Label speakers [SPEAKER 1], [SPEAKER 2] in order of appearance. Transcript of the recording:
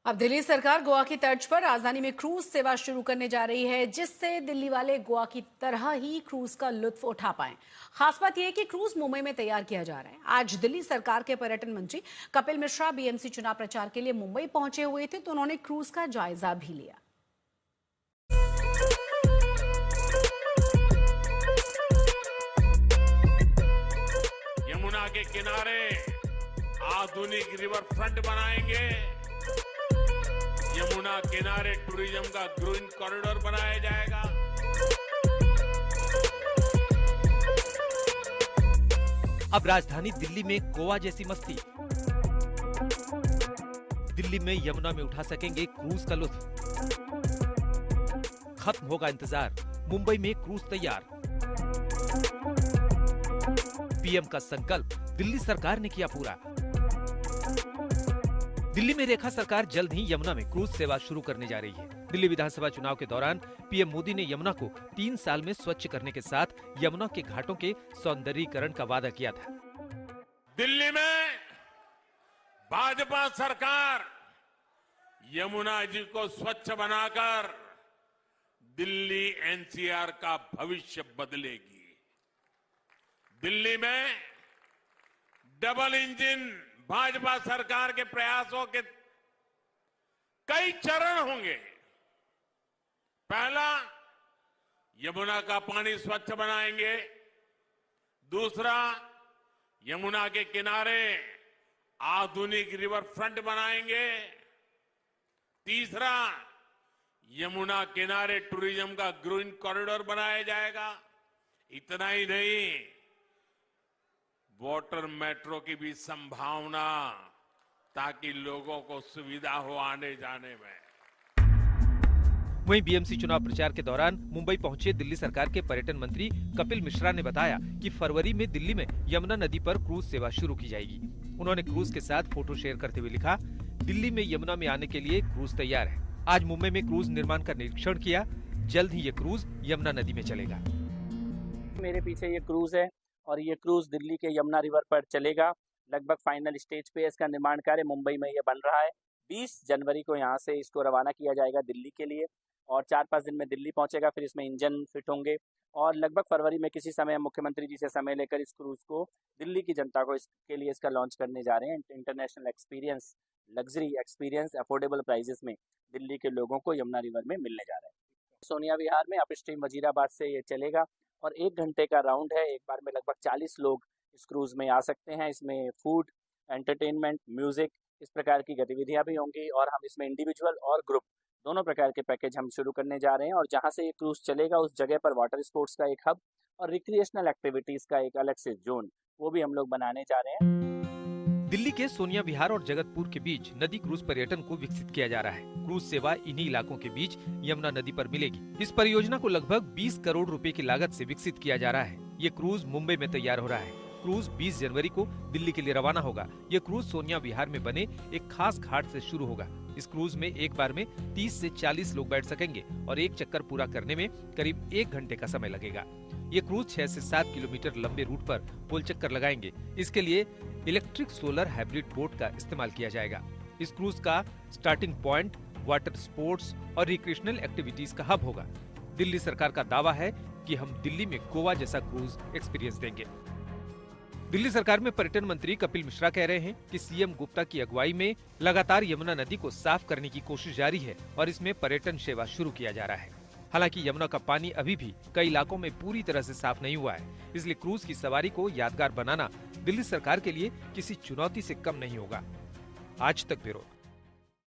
[SPEAKER 1] अब दिल्ली सरकार गोवा की तर्ज पर राजधानी में क्रूज सेवा शुरू करने जा रही है, जिससे दिल्ली वाले गोवा की तरह ही क्रूज का लुत्फ उठा पाएं। खास बात यह है कि क्रूज मुंबई में तैयार किया जा रहा है। आज दिल्ली सरकार के पर्यटन मंत्री कपिल मिश्रा बीएमसी चुनाव प्रचार के लिए मुंबई पहुंचे हुए थे, तो उन्होंने क्रूज का जायजा भी लिया।
[SPEAKER 2] यमुना के किनारे आधुनिक रिवर फ्रंट बनाएंगे। यमुना किनारे टूरिज्म का ग्रीन कॉरिडोर बनाया जाएगा।
[SPEAKER 3] अब राजधानी दिल्ली में गोवा जैसी मस्ती। दिल्ली में यमुना में उठा सकेंगे क्रूज का लुत्फ। खत्म होगा इंतजार, मुंबई में क्रूज तैयार। पीएम का संकल्प दिल्ली सरकार ने किया पूरा। दिल्ली में रेखा सरकार जल्द ही यमुना में क्रूज सेवा शुरू करने जा रही है। दिल्ली विधानसभा चुनाव के दौरान पीएम मोदी ने यमुना को 3 साल में स्वच्छ करने के साथ यमुना के घाटों के सौंदर्यीकरण का वादा किया था।
[SPEAKER 2] दिल्ली में भाजपा सरकार यमुना जी को स्वच्छ बनाकर दिल्ली एनसीआर का भविष्य बदलेगी। दिल्ली में डबल इंजन भाजपा सरकार के प्रयासों के कई चरण होंगे। पहला, यमुना का पानी स्वच्छ बनाएंगे। दूसरा, यमुना के किनारे आधुनिक रिवर फ्रंट बनाएंगे। तीसरा, यमुना किनारे टूरिज्म का ग्रीन कॉरिडोर बनाया जाएगा। इतना ही नहीं, वाटर मेट्रो की भी संभावना, ताकि लोगों को सुविधा हो आने जाने में।
[SPEAKER 3] वहीं बीएमसी चुनाव प्रचार के दौरान मुंबई पहुंचे दिल्ली सरकार के पर्यटन मंत्री कपिल मिश्रा ने बताया कि फरवरी में दिल्ली में यमुना नदी पर क्रूज सेवा शुरू की जाएगी। उन्होंने क्रूज के साथ फोटो शेयर करते हुए लिखा, दिल्ली में यमुना में आने के लिए क्रूज तैयार है। आज मुंबई में क्रूज निर्माण का निरीक्षण किया। जल्द ही ये क्रूज यमुना नदी में चलेगा।
[SPEAKER 4] मेरे पीछे ये क्रूज है और ये क्रूज दिल्ली के यमुना रिवर पर चलेगा। लगभग फाइनल स्टेज पे इसका निर्माण कार्य मुंबई में ये बन रहा है। 20 जनवरी को यहाँ से इसको रवाना किया जाएगा दिल्ली के लिए और 4-5 दिन में दिल्ली पहुंचेगा। फिर इसमें इंजन फिट होंगे और लगभग फरवरी में किसी समय मुख्यमंत्री जी से समय लेकर इस क्रूज को दिल्ली की जनता को इसके लिए इसका लॉन्च करने जा रहे हैं। International experience, luxury experience, affordable prices में दिल्ली के लोगों को यमुना रिवर में मिलने जा रहे हैं। सोनिया विहार में अपस्ट्रीम वजीराबाद से ये चलेगा और 1 घंटे का राउंड है। एक बार में लगभग 40 लोग इस क्रूज में आ सकते हैं। इसमें फूड, एंटरटेनमेंट, म्यूजिक, इस प्रकार की गतिविधियां भी होंगी और हम इसमें इंडिविजुअल और ग्रुप दोनों प्रकार के पैकेज हम शुरू करने जा रहे हैं। और जहां से ये क्रूज चलेगा उस जगह पर वाटर स्पोर्ट्स का एक हब और रिक्रिएशनल एक्टिविटीज का एक अलग से जोन वो भी हम लोग बनाने जा रहे हैं।
[SPEAKER 3] दिल्ली के सोनिया विहार और जगतपुर के बीच नदी क्रूज पर्यटन को विकसित किया जा रहा है। क्रूज सेवा इन्हीं इलाकों के बीच यमुना नदी पर मिलेगी। इस परियोजना को लगभग 20 करोड़ रुपए की लागत से विकसित किया जा रहा है। ये क्रूज मुंबई में तैयार हो रहा है। क्रूज 20 जनवरी को दिल्ली के लिए रवाना होगा। ये क्रूज सोनिया विहार में बने एक खास घाट से शुरू होगा। इस क्रूज में एक बार में 30 से 40 लोग बैठ सकेंगे और एक चक्कर पूरा करने में करीब 1 घंटे का समय लगेगा। ये क्रूज 6 से 7 किलोमीटर लंबे रूट पर गोल चक्कर लगाएंगे। इसके लिए इलेक्ट्रिक सोलर हाइब्रिड बोट का इस्तेमाल किया जाएगा। इस क्रूज का स्टार्टिंग पॉइंट वाटर स्पोर्ट्स और रिक्रिएशनल एक्टिविटीज का हब होगा। दिल्ली सरकार का दावा है कि हम दिल्ली में गोवा जैसा क्रूज एक्सपीरियंस देंगे। दिल्ली सरकार में पर्यटन मंत्री कपिल मिश्रा कह रहे हैं कि सीएम गुप्ता की अगुवाई में लगातार यमुना नदी को साफ करने की कोशिश जारी है और इसमें पर्यटन सेवा शुरू किया जा रहा है। हालांकि यमुना का पानी अभी भी कई इलाकों में पूरी तरह से साफ नहीं हुआ है, इसलिए क्रूज की सवारी को यादगार बनाना दिल्ली सरकार के लिए किसी चुनौती से कम नहीं होगा। आज तक ब्यूरो।